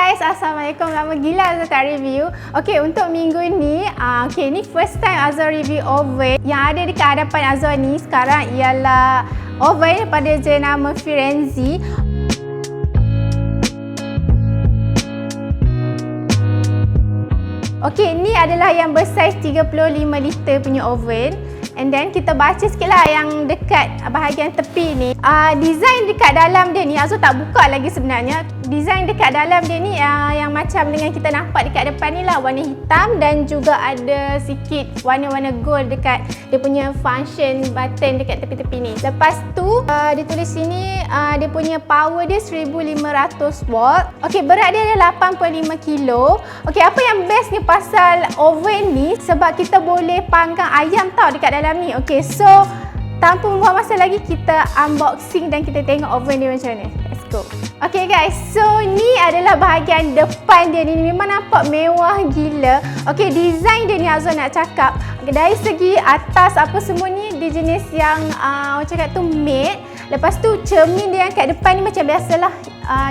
guys, Assalamualaikum. Lama gila Azhar tak review. Okay, untuk minggu ni ni first time Azhar review oven. Yang ada dekat hadapan Azhar ni sekarang ialah oven pada jenama Firenze. Okay, ni adalah yang bersaiz 35 liter punya oven. And then kita baca sikit lah yang dekat bahagian tepi ni. Design dekat dalam dia ni, Azhar tak buka lagi sebenarnya. Design dekat dalam dia ni yang macam dengan kita nampak dekat depan ni lah, warna hitam dan juga ada sikit warna-warna gold dekat dia punya function button dekat tepi-tepi ni. Lepas tu dia tulis sini dia punya power dia 1500 watt. Okay, berat dia adalah 85 kilo. Okay, apa yang best ni pasal oven ni, sebab kita boleh panggang ayam tau dekat dalam ni. Okay, so tanpa membuang masa lagi, kita unboxing dan kita tengok oven dia macam mana. Let's go. Okay guys, so ni adalah bahagian depan dia ni. Memang nampak mewah gila. Okay, design dia ni Azhar nak cakap, dari segi atas apa semua ni, dia jenis yang orang cakap tu matte. Lepas tu cermin dia yang kat depan ni macam biasalah,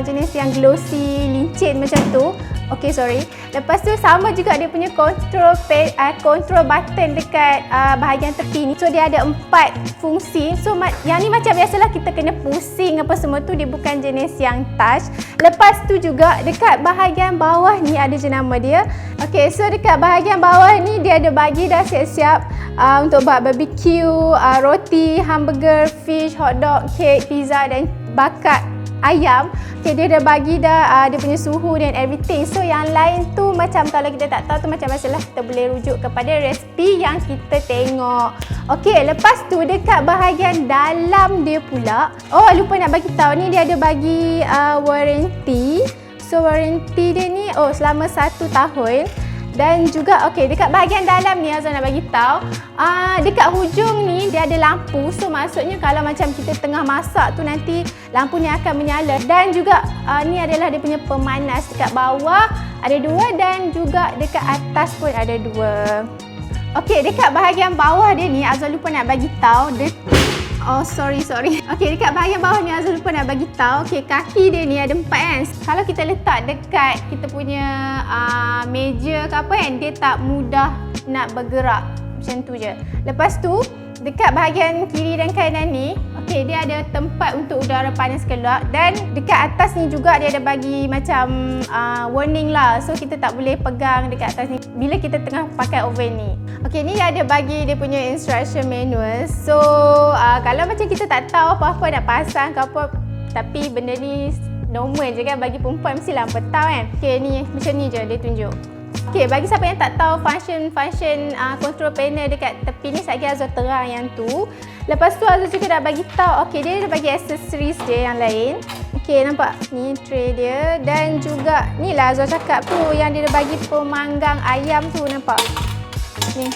jenis yang glossy, lincin macam tu. Okay, sorry. Lepas tu sama juga dia punya control button dekat bahagian tepi ni. So dia ada 4 fungsi. So yang ni macam biasalah kita kena pusing apa semua tu, dia bukan jenis yang touch. Lepas tu juga dekat bahagian bawah ni ada jenama dia. Okay, so dekat bahagian bawah ni dia ada bagi dah siap-siap untuk buat barbecue, roti, hamburger, fish, hotdog, cake, pizza dan bakar ayam. Okay, dia dah bagi dah dia punya suhu dan everything. So yang lain tu macam kalau kita tak tahu tu macam biasalah, kita boleh rujuk kepada resipi yang kita tengok. Okay, lepas tu dekat bahagian dalam dia pula, lupa nak bagi tahu ni, dia ada bagi warranty. So warranty dia ni selama 1 tahun. Dan juga dekat bahagian dalam ni Azhar nak bagi tahu, dekat hujung ni dia ada lampu. So maksudnya kalau macam kita tengah masak tu, nanti lampu ni akan menyala. Dan juga ni adalah dia punya pemanas. Dekat bawah ada 2 dan juga dekat atas pun ada 2. Okay, dekat bahagian bawah dia ni Azhar lupa nak bagi tahu. Sorry. Okay, dekat bahagian bawah ni Azhar lupa nak bagi tahu. Okay, kaki dia ni ada 4 kan. Kalau kita letak dekat kita punya meja ke apa kan, dia tak mudah nak bergerak. Macam tu je. Lepas tu dekat bahagian kiri dan kanan ni, dia ada tempat untuk udara panas keluar. Dan dekat atas ni juga dia ada bagi macam warning lah. So kita tak boleh pegang dekat atas ni bila kita tengah pakai oven ni. Okay, ni ada bagi dia punya instruction manual. So kalau macam kita tak tahu apa-apa nak pasang ke apa, tapi benda ni normal je kan, bagi perempuan mestilah hampa tahu kan. Okay, ni macam ni je dia tunjuk. Okay, bagi siapa yang tak tahu function control panel dekat tepi ni, saya Azhar terang yang tu. Lepas tu Azhar juga dah bagi tahu, dia dah bagi accessories dia yang lain. Okay, nampak? Ni tray dia. Dan juga ni lah Azhar cakap tu, yang dia dah bagi pemanggang ayam tu, nampak? Ni.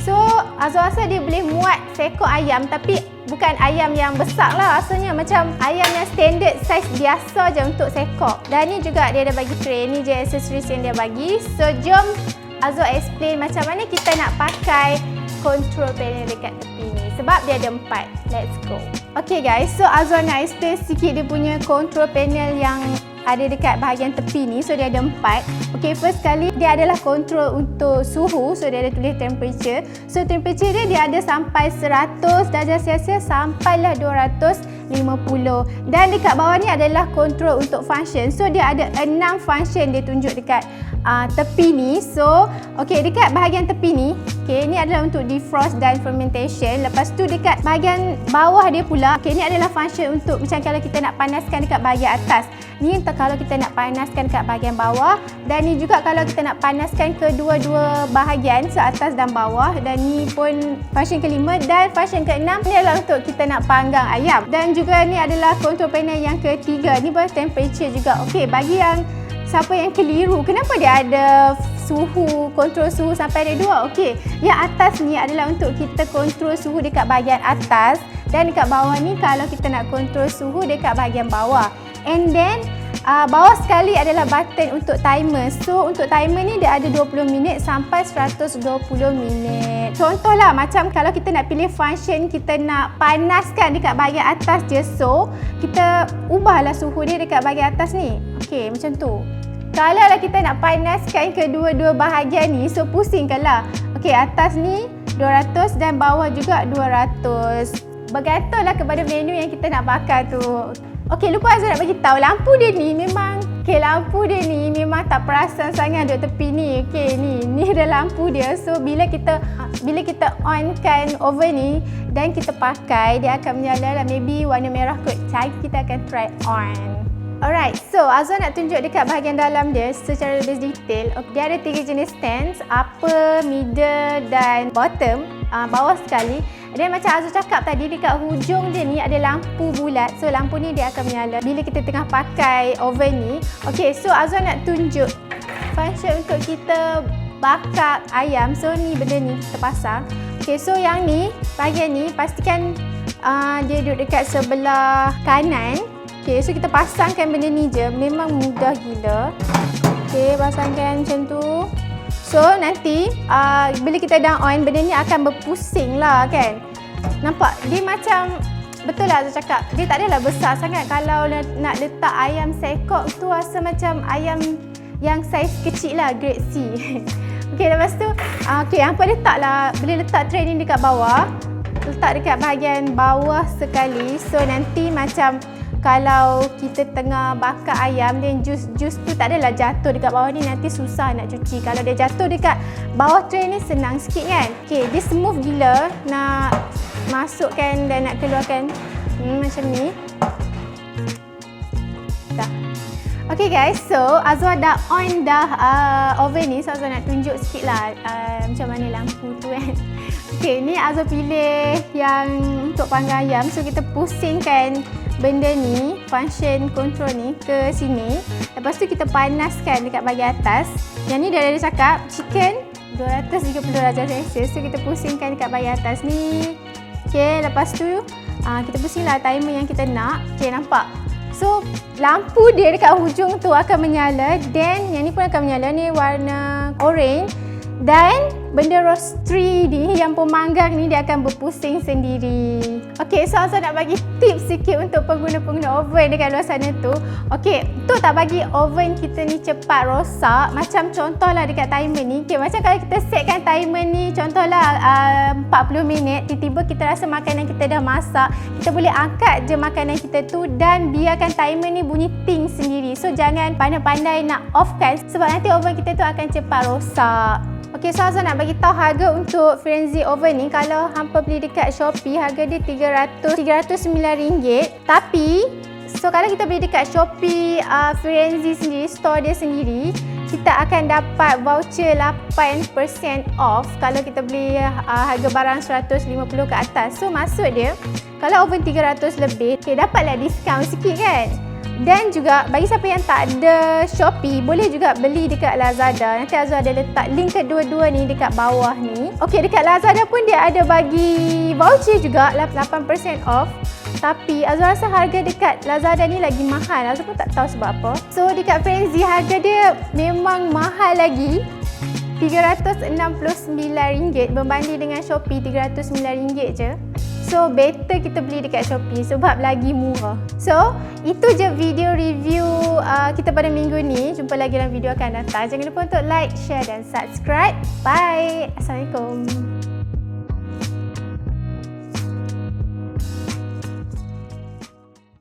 So Azhar rasa dia boleh muat seekor ayam, tapi bukan ayam yang besar lah. Asalnya macam ayam yang standard size biasa je untuk seekor. Dan ni juga dia ada bagi tray. Ni je accessories yang dia bagi. So jom Azhar explain macam mana kita nak pakai control panel dekat tepi ni, sebab dia ada 4. Let's go. Okay guys, so Azhar nak explain sikit dia punya control panel yang ada dekat bahagian tepi ni. So dia ada 4. Okay, first kali dia adalah control untuk suhu. So dia ada tulis temperature. So temperature dia ada sampai 100 darjah Celsius sampailah 250. Dan dekat bawah ni adalah control untuk function. So dia ada 6 function dia tunjuk dekat tepi ni. So dekat bahagian tepi ni, ni adalah untuk defrost dan fermentation. Lepas tu dekat bahagian bawah dia pula, ni adalah function untuk macam kalau kita nak panaskan dekat bahagian atas. Ni untuk kalau kita nak panaskan dekat bahagian bawah. Dan ni juga kalau kita nak panaskan kedua-dua bahagian, atas dan bawah. Dan ni pun function kelima. Dan function keenam ni adalah untuk kita nak panggang ayam. Dan juga ni adalah control panel yang ketiga. Ni pun temperature juga. Bagi yang siapa yang keliru, kenapa dia ada kontrol suhu sampai ada 2? Yang atas ni adalah untuk kita kontrol suhu dekat bahagian atas. Dan dekat bawah ni kalau kita nak kontrol suhu dekat bahagian bawah. And then bawah sekali adalah button untuk timer. So untuk timer ni dia ada 20 minit sampai 120 minit. Contohlah macam kalau kita nak pilih function, kita nak panaskan dekat bahagian atas je. So kita ubahlah suhu dia dekat bahagian atas ni. Macam tu. Kalau lah kita nak panaskan kedua-dua bahagian ni, so pusingkanlah. Okey, atas ni 200 dan bawah juga 200. Bergantunglah kepada menu yang kita nak bakar tu. Okey, lupa Azwar nak bagi tahu lampu dia ni memang tak perasan sangat duduk tepi ni. Okey, ni ada lampu dia. So bila kita onkan oven ni dan kita pakai, dia akan menyala lah, maybe warna merah kot. Jadi kita akan try on. Alright, so Azwar nak tunjuk dekat bahagian dalam dia secara lebih detail. Okay, dia ada 3 jenis stands, upper, middle dan bottom, bawah sekali. Dan macam Azwar cakap tadi, dekat hujung dia ni ada lampu bulat. So lampu ni dia akan menyala bila kita tengah pakai oven ni. Okay, so Azwar nak tunjuk function untuk kita bakar ayam. So ni benda ni kita pasang. Okay, so yang ni, bahagian ni pastikan dia duduk dekat sebelah kanan. Okay, so kita pasangkan benda ni je. Memang mudah gila. Okay, pasangkan macam tu. So nanti bila kita dah on, benda ni akan berpusing lah kan. Nampak? Dia macam, betul lah Azwar cakap, dia tak adalah besar sangat. Kalau nak letak ayam seekor tu rasa macam ayam yang saiz kecil lah, grade C. Okay, lepas tu hampa letaklah, boleh letak tray ni dekat bawah. Letak dekat bahagian bawah sekali. So nanti macam kalau kita tengah bakar ayam dan jus tu tak adalah jatuh dekat bawah ni, nanti susah nak cuci. Kalau dia jatuh dekat bawah tray ni senang sikit kan. Okay, dia smooth gila nak masukkan dan nak keluarkan macam ni. Dah. Okay guys, so Azwar dah on oven ni. So Azwar nak tunjuk sikit lah macam mana lampu tu kan. Okay, ni Azwar pilih yang untuk panggang ayam. So kita pusingkan benda ni, function control ni ke sini. Lepas tu kita panaskan dekat bahagian atas. Yang ni dia ada cakap chicken 230 darjah Celsius. So kita pusingkan dekat bahagian atas ni. Okay, lepas tu kita pusinglah timer yang kita nak. Okay, nampak? So lampu dia dekat hujung tu akan menyala. Dan yang ni pun akan menyala. Ni warna orange. Dan benda roastery ni yang pemanggang ni dia akan berpusing sendiri. Okey, so Azwar nak bagi tips sikit untuk pengguna-pengguna oven dekat luar sana tu. Okey, untuk tak bagi oven kita ni cepat rosak, macam contohlah dekat timer ni. Okey, macam kalau kita setkan timer ni contohlah 40 minit, tiba-tiba kita rasa makanan kita dah masak, kita boleh angkat je makanan kita tu dan biarkan timer ni bunyi ting sendiri. So jangan pandai-pandai nak offkan sebab nanti oven kita tu akan cepat rosak. Okey, so Azwar nak bagi tahu harga untuk Frenzy oven ni. Kalau hampa beli dekat Shopee, harga dia RM309. Tapi so kalau kita beli dekat Shopee Frenzy sendiri, store dia sendiri, kita akan dapat voucher 8% off kalau kita beli harga barang 150 ke atas. So maksud dia kalau oven 300 lebih, okay, dapatlah diskaun sikit kan. Dan juga bagi siapa yang tak ada Shopee, boleh juga beli dekat Lazada. Nanti Azwar ada letak link kedua-dua ni dekat bawah ni. Okey, dekat Lazada pun dia ada bagi voucher juga 8% off. Tapi Azwar rasa harga dekat Lazada ni lagi mahal. Azwar pun tak tahu sebab apa. So dekat Frenzy harga dia memang mahal lagi. RM369 berbanding dengan Shopee RM309 je. So better kita beli dekat Shopee sebab lagi murah. So itu je video review kita pada minggu ni. Jumpa lagi dalam video akan datang. Jangan lupa untuk like, share dan subscribe. Bye. Assalamualaikum.